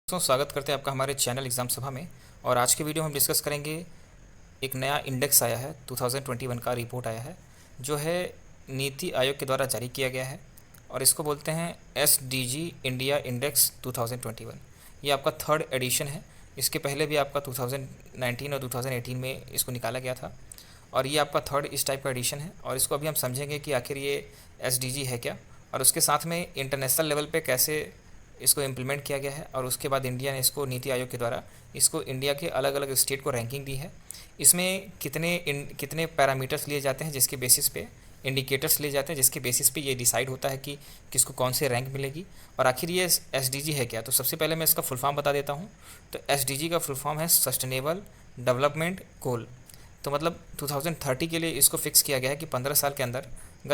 दोस्तों स्वागत करते हैं आपका हमारे चैनल एग्ज़ाम सभा में। और आज के वीडियो में हम डिस्कस करेंगे एक नया इंडेक्स आया है, 2021 का रिपोर्ट आया है जो है नीति आयोग के द्वारा जारी किया गया है और इसको बोलते हैं SDG इंडिया इंडेक्स 2021। ये आपका थर्ड एडिशन है। इसके पहले भी आपका 2019 और 2018 में इसको निकाला गया था और ये आपका थर्ड इस टाइप का एडिशन है। और इसको अभी हम समझेंगे कि आखिर ये SDG है क्या और उसके साथ में इंटरनेशनल लेवल पे कैसे इसको इम्प्लीमेंट किया गया है। और उसके बाद इंडिया ने इसको नीति आयोग के द्वारा इसको इंडिया के अलग अलग स्टेट को रैंकिंग दी है। इसमें कितने पैरामीटर्स लिए जाते हैं जिसके बेसिस पे इंडिकेटर्स लिए जाते हैं जिसके बेसिस पे ये डिसाइड होता है कि किसको कौन से रैंक मिलेगी। और आखिर ये SDG है क्या, तो सबसे पहले मैं इसका फुल फॉर्म बता देता हूँ। तो SDG का फुल फॉर्म है सस्टेनेबल डेवलपमेंट गोल। तो मतलब 2030 के लिए इसको फिक्स किया गया है कि 15 साल के अंदर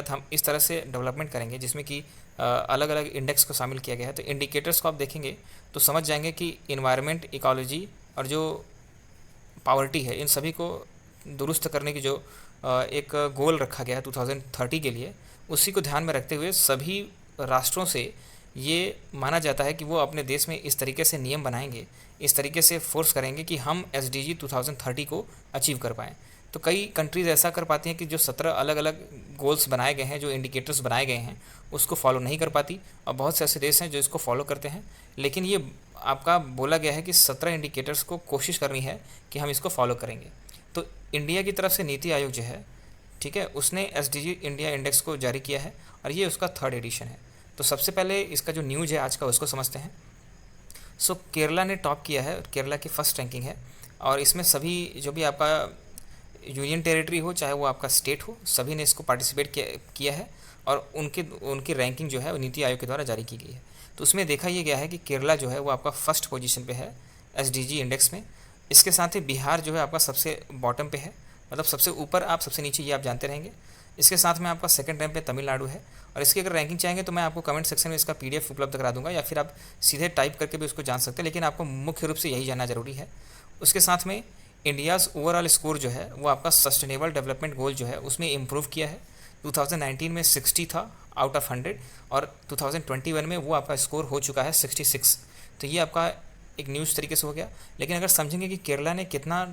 हम इस तरह से डेवलपमेंट करेंगे जिसमें कि अलग अलग इंडेक्स को शामिल किया गया है। तो इंडिकेटर्स को आप देखेंगे तो समझ जाएंगे कि इन्वायरमेंट, इकोलॉजी और जो पावर्टी है, इन सभी को दुरुस्त करने की जो एक गोल रखा गया है 2030 के लिए, उसी को ध्यान में रखते हुए सभी राष्ट्रों से ये माना जाता है कि वो अपने देश में इस तरीके से नियम बनाएंगे, इस तरीके से फोर्स करेंगे कि हम SDG 2030 को अचीव कर पाएँ। तो कई कंट्रीज़ ऐसा कर पाती हैं कि जो 17 अलग अलग गोल्स बनाए गए हैं, जो इंडिकेटर्स बनाए गए हैं, उसको फॉलो नहीं कर पाती। और बहुत से ऐसे देश हैं जो इसको फॉलो करते हैं। लेकिन ये आपका बोला गया है कि 17 इंडिकेटर्स को कोशिश करनी है कि हम इसको फॉलो करेंगे। तो इंडिया की तरफ से नीति आयोग जो है, ठीक है, उसने SDG इंडिया इंडेक्स को जारी किया है और ये उसका थर्ड एडिशन है। तो सबसे पहले इसका जो न्यूज़ है आज का उसको समझते हैं। केरला ने टॉप किया है, केरला की फ़र्स्ट रैंकिंग है। और इसमें सभी जो भी आपका यूनियन टेरिटरी हो चाहे वो आपका स्टेट हो, सभी ने इसको पार्टिसिपेट किया है और उनकी रैंकिंग जो है वो नीति आयोग के द्वारा जारी की गई है। तो उसमें देखा ये गया है कि केरला जो है वो आपका फर्स्ट पोजीशन पे है SDG इंडेक्स में। इसके साथ ही बिहार जो है आपका सबसे बॉटम पे है, मतलब सबसे ऊपर आप सबसे नीचे, ये आप जानते रहेंगे। इसके साथ में आपका सेकंड रैंक पे तमिलनाडु है। और इसकी अगर रैंकिंग चाहेंगे तो मैं आपको कमेंट सेक्शन में इसका PDF उपलब्ध करा दूंगा या फिर आप सीधे टाइप करके भी उसको जान सकते हैं, लेकिन आपको मुख्य रूप से यही जानना जरूरी है। उसके साथ में इंडियाज़ ओवरऑल स्कोर जो है वो आपका सस्टेनेबल डेवलपमेंट गोल जो है उसमें इम्प्रूव किया है। 2019 में 60 था आउट ऑफ 100 और 2021 में वो आपका स्कोर हो चुका है 66। तो ये आपका एक न्यूज़ तरीके से हो गया। लेकिन अगर समझेंगे कि केरला ने कितना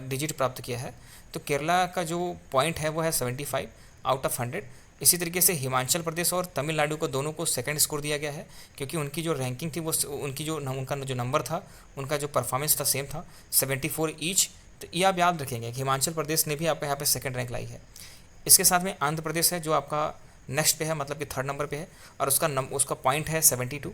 डिजिट प्राप्त किया है, तो केरला का जो पॉइंट है वो है 75 आउट ऑफ 100। इसी तरीके से हिमाचल प्रदेश और तमिलनाडु को दोनों को सेकंड स्कोर दिया गया है, क्योंकि उनकी जो रैंकिंग थी वो उनका जो नंबर था, उनका जो परफॉर्मेंस था सेम था, 74 ईच। तो ये आप याद रखेंगे कि हिमाचल प्रदेश ने भी आपका यहाँ पे सेकंड रैंक लाई है। इसके साथ में आंध्र प्रदेश है जो आपका नेक्स्ट पे है, मतलब कि थर्ड नंबर पे है और उसका पॉइंट है 72।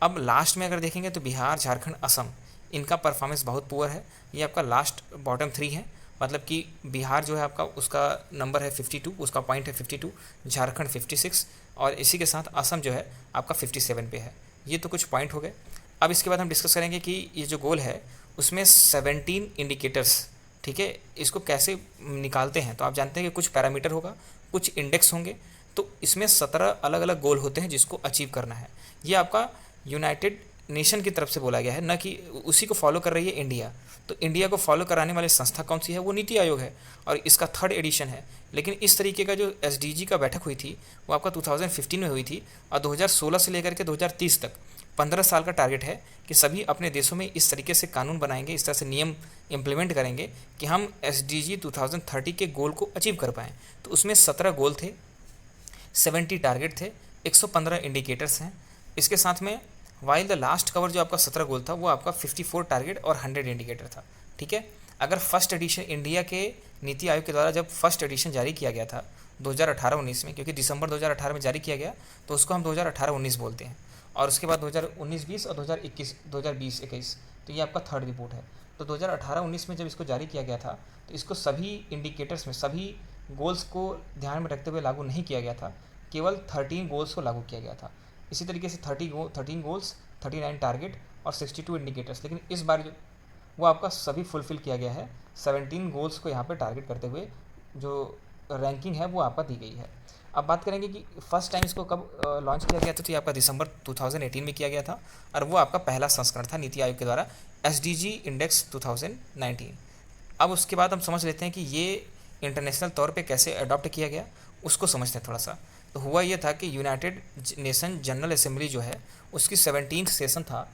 अब लास्ट में अगर देखेंगे तो बिहार, झारखंड, असम, इनका परफॉर्मेंस बहुत पुअर है। ये आपका लास्ट बॉटम 3 है, मतलब कि बिहार जो है आपका उसका नंबर है 52, उसका पॉइंट है 52, झारखंड 56 और इसी के साथ असम जो है आपका 57 पे है। ये तो कुछ पॉइंट हो गए। अब इसके बाद हम डिस्कस करेंगे कि ये जो गोल है उसमें 17 इंडिकेटर्स, ठीक है, इसको कैसे निकालते हैं। तो आप जानते हैं कि कुछ पैरामीटर होगा, कुछ इंडेक्स होंगे, तो इसमें 17 अलग अलग गोल होते हैं जिसको अचीव करना है। ये आपका यूनाइटेड नेशन की तरफ से बोला गया है, न कि उसी को फॉलो कर रही है इंडिया। तो इंडिया को फॉलो कराने वाली संस्था कौन सी है, वो नीति आयोग है और इसका थर्ड एडिशन है। लेकिन इस तरीके का जो SDG का बैठक हुई थी वो आपका 2015 में हुई थी और 2016 से लेकर के 2030 तक 15 साल का टारगेट है कि सभी अपने देशों में इस तरीके से कानून बनाएंगे, इस तरह से नियम इम्प्लीमेंट करेंगे कि हम SDG 2030 के गोल को अचीव कर पाएँ। तो उसमें 17 गोल थे, 70 टारगेट थे, 115 इंडिकेटर्स हैं। इसके साथ में वाइल द लास्ट कवर जो आपका 17 गोल था वो आपका 54 टारगेट और 100 इंडिकेटर था, ठीक है। अगर फर्स्ट एडिशन इंडिया के नीति आयोग के द्वारा जब फर्स्ट एडिशन जारी किया गया था 2018-19 में, क्योंकि दिसंबर 2018 में जारी किया गया, तो उसको हम 2018-19 बोलते हैं। और उसके बाद 2019-20 और 2020-21, तो ये आपका थर्ड रिपोर्ट है। तो 2018-19 में जब इसको जारी किया गया था तो इसको सभी इंडिकेटर्स में सभी गोल्स को ध्यान में रखते हुए लागू नहीं किया गया था, केवल 13 गोल्स को लागू किया गया था। इसी तरीके से 13 गोल्स, 39 टारगेट और 62 इंडिकेटर्स। लेकिन इस बार जो वो आपका सभी फुलफ़िल किया गया है, 17 गोल्स को यहाँ पे टारगेट करते हुए जो रैंकिंग है वो आपका दी गई है। अब बात करेंगे कि फर्स्ट टाइम इसको कब लॉन्च किया गया था, तो ये आपका दिसंबर 2018 में किया गया था और वो आपका पहला संस्करण था नीति आयोग के द्वारा SDG इंडेक्स 2019। अब उसके बाद हम समझ लेते हैं कि ये इंटरनेशनल तौर पे कैसे अडॉप्ट किया गया, उसको समझते हैं थोड़ा सा। हुआ ये था कि यूनाइटेड नेशन जनरल असेंबली जो है उसकी 17th सेशन था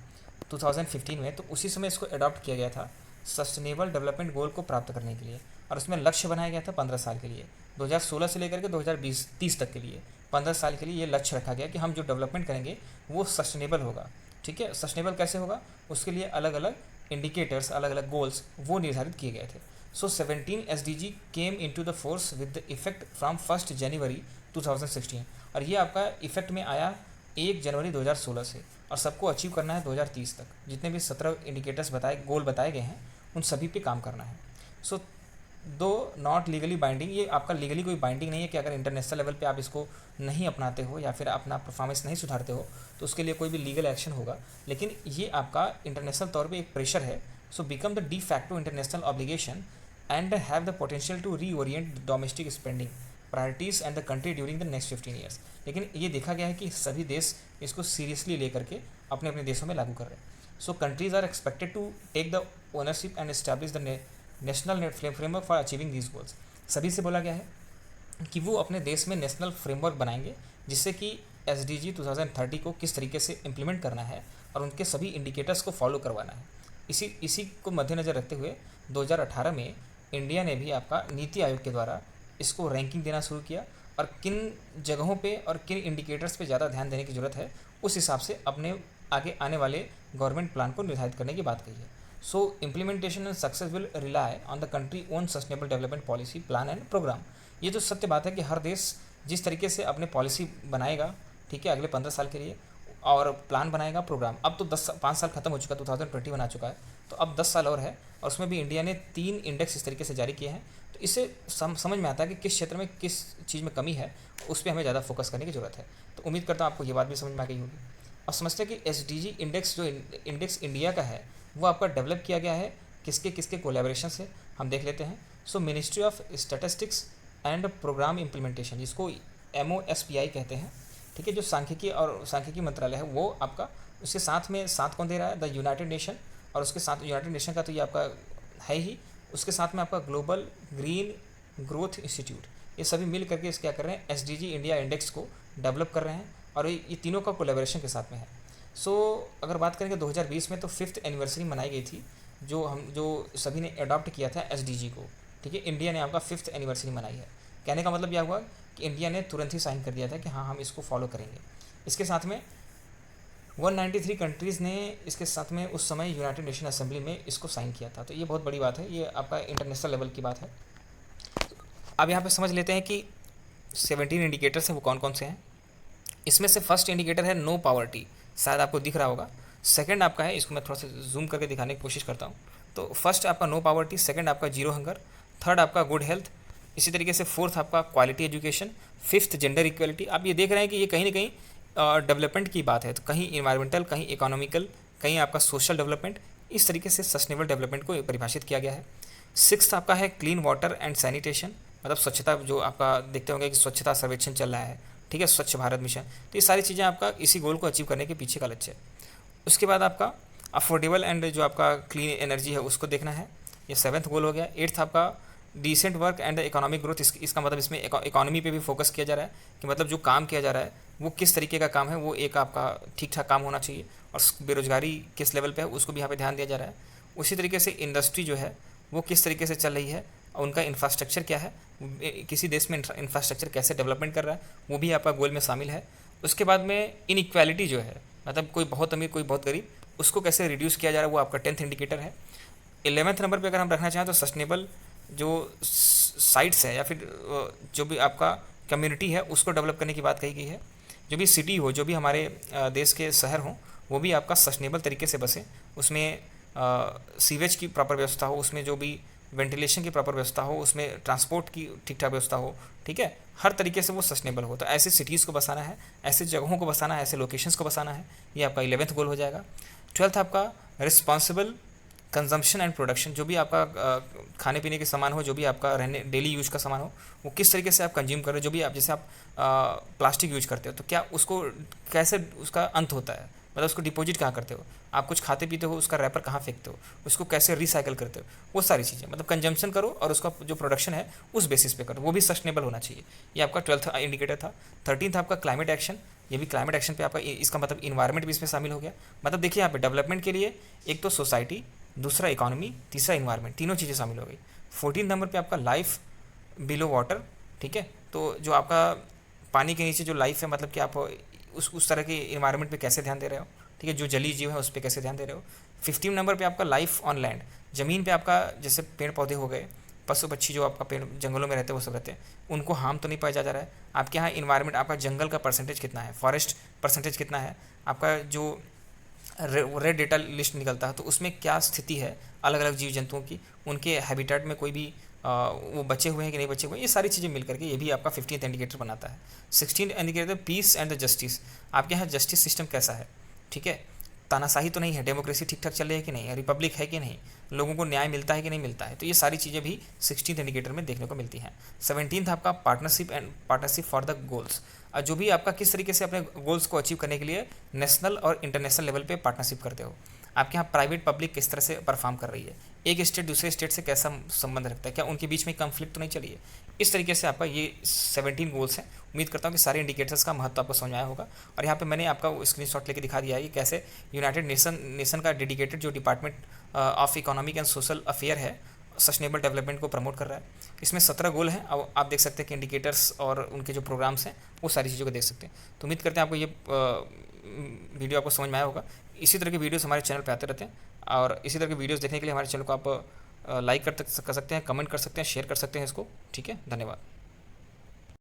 2015 में, तो उसी समय इसको अडॉप्ट किया गया था सस्टेनेबल डेवलपमेंट गोल को प्राप्त करने के लिए। और उसमें लक्ष्य बनाया गया था 15 साल के लिए, 2016 से लेकर के 2020-30 तक के लिए 15 साल के लिए ये लक्ष्य रखा गया कि हम जो डेवलपमेंट करेंगे वो सस्टेनेबल होगा। ठीक है, सस्टेनेबल कैसे होगा, उसके लिए अलग अलग इंडिकेटर्स, अलग अलग गोल्स वो निर्धारित किए गए थे। सो 17 SDG came into the force with the effect from 1 जनवरी 2016, और ये आपका इफेक्ट में आया 1 जनवरी 2016 से, और सबको अचीव करना है 2030 तक। जितने भी 17 इंडिकेटर्स गोल बताए गए हैं उन सभी पे काम करना है। सो दो नॉट लीगली बाइंडिंग, ये आपका लीगली कोई बाइंडिंग नहीं है कि अगर इंटरनेशनल लेवल पे आप इसको नहीं अपनाते हो या फिर अपना परफॉर्मेंस नहीं सुधारते हो तो उसके लिए कोई भी लीगल एक्शन होगा, लेकिन ये आपका इंटरनेशनल तौर पे एक प्रेशर है। So become the de facto international obligation and have the potential to reorient domestic spending priorities and the country during the next 15 years. लेकिन ये देखा गया है कि सभी देश इसको सीरियसली लेकर के अपने अपने देशों में लागू कर रहे हैं। So countries are expected to take the ownership and establish the national framework for achieving these goals. सभी से बोला गया है कि वो अपने देश में नेशनल फ्रेमवर्क बनाएंगे जिससे कि SDG 2030 को किस तरीके से इम्प्लीमेंट करना है और उनके सभी इंडिकेटर्स को फॉलो करवाना है। इसी को मद्देनज़र रखते हुए 2018 में इंडिया ने भी आपका नीति आयोग के द्वारा इसको रैंकिंग देना शुरू किया और किन जगहों पे और किन इंडिकेटर्स पे ज़्यादा ध्यान देने की ज़रूरत है उस हिसाब से अपने आगे आने वाले गवर्नमेंट प्लान को निर्धारित करने की बात कही है। So implementation and success will rely on the country own sustainable development policy plan and programme. ये जो सत्य बात है कि हर देश जिस तरीके से अपने पॉलिसी बनाएगा, ठीक है, अगले 15 साल के लिए और प्लान बनाएगा, प्रोग्राम। अब तो 5 साल खत्म हो चुका, 2021 आ चुका है, तो अब 10 साल और है, और उसमें भी इंडिया ने 3 इंडेक्स इस तरीके से जारी किए हैं। तो इससे समझ में आता है कि किस क्षेत्र में किस चीज़ में कमी है, उस पर हमें ज़्यादा फोकस करने की ज़रूरत है। तो उम्मीद करता हूँ आपको ये बात भी समझ में आ गई होगी। अब समझते हैं कि SDG इंडेक्स जो इंडेक्स इंडिया का है वो आपका डेवलप किया गया है किसके किसके कोलैबोरेशन से, हम देख लेते हैं। So ministry of statistics and programme implementation, जिसको MOSPI कहते हैं, ठीक है, जो सांख्यिकी मंत्रालय है वो आपका, उसके साथ में साथ कौन दे रहा है, द यूनाइटेड नेशन, और उसके साथ यूनाइटेड नेशन का तो ये आपका है ही, उसके साथ में आपका ग्लोबल ग्रीन ग्रोथ इंस्टीट्यूट, ये सभी मिल करके इस क्या कर रहे हैं, SDG इंडिया इंडेक्स को डेवलप कर रहे हैं, और ये तीनों का कोलैबोरेशन के साथ में है। सो अगर बात करेंगे 2020 में तो 5th एनिवर्सरी मनाई गई थी, जो सभी ने अडॉप्ट किया था SDG को, ठीक है, इंडिया ने आपका 5th एनिवर्सरी मनाई है। कहने का मतलब यह हुआ कि इंडिया ने तुरंत ही साइन कर दिया था कि हाँ हम इसको फॉलो करेंगे। इसके साथ में 193 कंट्रीज़ ने इसके साथ में उस समय यूनाइटेड नेशन असेंबली में इसको साइन किया था, तो ये बहुत बड़ी बात है, ये आपका इंटरनेशनल लेवल की बात है। अब यहाँ पे समझ लेते हैं कि 17 इंडिकेटर्स हैं वो कौन कौन से हैं। इसमें से फर्स्ट इंडिकेटर है नो पावर्टी, शायद आपको दिख रहा होगा। सेकंड आपका है, इसको मैं थोड़ा सा जूम करके दिखाने की कोशिश करता हूँ। तो फर्स्ट आपका नो पावर्टी, सेकंड आपका जीरो हंगर, थर्ड आपका गुड हेल्थ, इसी तरीके से फोर्थ आपका quality education, fifth gender equality. आप ये देख रहे हैं कि ये कहीं ना कहीं डेवलपमेंट की बात है, तो कहीं इन्वायरमेंटल, कहीं इकोनॉमिकल, कहीं आपका सोशल डेवलपमेंट, इस तरीके से सस्टेनेबल डेवलपमेंट को परिभाषित किया गया है। सिक्स्थ आपका है क्लीन वाटर एंड सैनिटेशन, मतलब स्वच्छता, जो आपका देखते होंगे कि स्वच्छता सर्वेक्षण चल रहा है, ठीक है, स्वच्छ भारत मिशन, तो ये सारी चीज़ें आपका इसी गोल को अचीव करने के पीछे का लक्ष्य है। उसके बाद आपका अफोर्डेबल एंड जो आपका क्लीन एनर्जी है उसको देखना है, ये 7th गोल हो गया। 8th आपका decent work and economic growth, इसका मतलब इसमें इकोनॉमी पे भी फोकस किया जा रहा है कि मतलब जो काम किया जा रहा है वो किस तरीके का काम है, वो एक आपका ठीक ठाक काम होना चाहिए, और बेरोजगारी किस लेवल पे है उसको भी यहाँ पे ध्यान दिया जा रहा है। उसी तरीके से इंडस्ट्री जो है वो किस तरीके से चल रही है, और उनका इंफ्रास्ट्रक्चर क्या है, किसी देश में इंफ्रास्ट्रक्चर कैसे डेवलपमेंट कर रहा है, वो भी आपका गोल में शामिल है। उसके बाद में इनइक्वालिटी जो है, मतलब कोई बहुत अमीर कोई बहुत गरीब, उसको कैसे रिड्यूस किया जा रहा है, वो आपका 10th इंडिकेटर है। 11th नंबर पे अगर हम रखना चाहें तो सस्टेनेबल जो साइट्स है या फिर जो भी आपका कम्युनिटी है उसको डेवलप करने की बात कही गई है। जो भी सिटी हो, जो भी हमारे देश के शहर हों, वो भी आपका सस्टेनेबल तरीके से बसे, उसमें सीवेज की प्रॉपर व्यवस्था हो, उसमें जो भी वेंटिलेशन की प्रॉपर व्यवस्था हो, उसमें ट्रांसपोर्ट की ठीक ठाक व्यवस्था हो, ठीक है, हर तरीके से वो सस्टेनेबल हो। तो ऐसे सिटीज़ को बसाना है, ऐसे जगहों को बसाना है, ऐसे लोकेशंस को बसाना है, ये आपका 11th गोल हो जाएगा। 12th आपका रिस्पॉन्सिबल कंजम्पशन एंड प्रोडक्शन, जो भी आपका खाने पीने के सामान हो, जो भी आपका रहने डेली यूज का सामान हो, वो किस तरीके से आप कंज्यूम कर रहे हो। जो भी आप, जैसे आप प्लास्टिक यूज करते हो, तो क्या उसको कैसे उसका अंत होता है, मतलब उसको डिपॉजिट कहाँ करते हो, आप कुछ खाते पीते हो उसका रैपर कहाँ फेंकते हो, उसको कैसे रिसाइकल करते हो, वो सारी चीज़ें, मतलब कंजम्पशन करो और उसका जो प्रोडक्शन है उस बेसिस पे करो, वो भी सस्टेनेबल होना चाहिए। ये आपका 12th इंडिकेटर था। 13th आपका क्लाइमेट एक्शन। ये भी क्लाइमेट एक्शन पे आपका इसका मतलब इन्वायरमेंट भी इसमें शामिल हो गया। मतलब देखिए यहाँ पे डेवलपमेंट के लिए एक तो सोसाइटी, दूसरा इकोनॉमी, तीसरा इन्वायरमेंट, तीनों चीज़ें शामिल हो गई। 14 नंबर पे आपका लाइफ बिलो वाटर। ठीक है, तो जो आपका पानी के नीचे जो लाइफ है, मतलब कि आप उस तरह के इन्वायरमेंट पे कैसे ध्यान दे रहे हो। ठीक है, जो जलीय जीव है उस पर कैसे ध्यान दे रहे हो। 15 नंबर पे आपका लाइफ ऑन लैंड, ज़मीन पे आपका जैसे पेड़ पौधे हो गए, पशु पक्षी जो आपका पेड़ जंगलों में रहते हैं वो सब रहते हैं, उनको हार्म तो नहीं पहुंचा जा रहा है। आपके यहाँ इन्वायरमेंट, आपका जंगल का परसेंटेज कितना है, फॉरेस्ट परसेंटेज कितना है, आपका जो रेड डेटा लिस्ट निकलता है तो उसमें क्या स्थिति है अलग अलग जीव जंतुओं की, उनके हैबिटेट में कोई भी वो बचे हुए हैं कि नहीं बचे हुए हैं, ये सारी चीज़ें मिल करके ये भी आपका 15th इंडिकेटर बनाता है। 16th indicator peace and the justice, आपके यहाँ जस्टिस सिस्टम कैसा है। ठीक है, तानाशाही तो नहीं है, डेमोक्रेसी ठीक ठाक चल रही है कि नहीं है, रिपब्लिक है कि नहीं, लोगों को न्याय मिलता है कि नहीं मिलता है, तो ये सारी चीज़ें भी 16th इंडिकेटर में देखने को मिलती हैं। 17th आपका पार्टनरशिप फॉर द गोल्स, जो भी आपका किस तरीके से अपने गोल्स को अचीव करने के लिए नेशनल और इंटरनेशनल लेवल पे पार्टनरशिप करते हो। आपके यहाँ प्राइवेट पब्लिक किस तरह से परफॉर्म कर रही है, एक स्टेट दूसरे स्टेट से कैसा संबंध रखता है, क्या उनके बीच में कन्फ्लिक्ट तो नहीं चली है। इस तरीके से आपका ये 17 गोल्स हैं। उम्मीद करता हूँ कि सारे इंडिकेटर्स का महत्व आपको समझ आया होगा। और यहाँ पे मैंने आपका स्क्रीनशॉट लेके दिखा दिया है कि कैसे यूनाइटेड नेशन का डेडिकेटेड जो department of economic and social affair है, सस्टेनेबल डेवलपमेंट को प्रमोट कर रहा है। इसमें 17 गोल हैं। अब आप देख सकते हैं कि इंडिकेटर्स और उनके जो प्रोग्राम्स हैं वो सारी चीज़ों को देख सकते हैं। तो उम्मीद करते हैं आपको ये वीडियो आपको समझ में आया होगा। इसी तरह के वीडियोस हमारे चैनल पे आते रहते हैं, और इसी तरह के वीडियोस देखने के लिए हमारे चैनल को आप लाइक कर सकते हैं, कमेंट कर सकते हैं, शेयर कर सकते हैं इसको। ठीक है, धन्यवाद।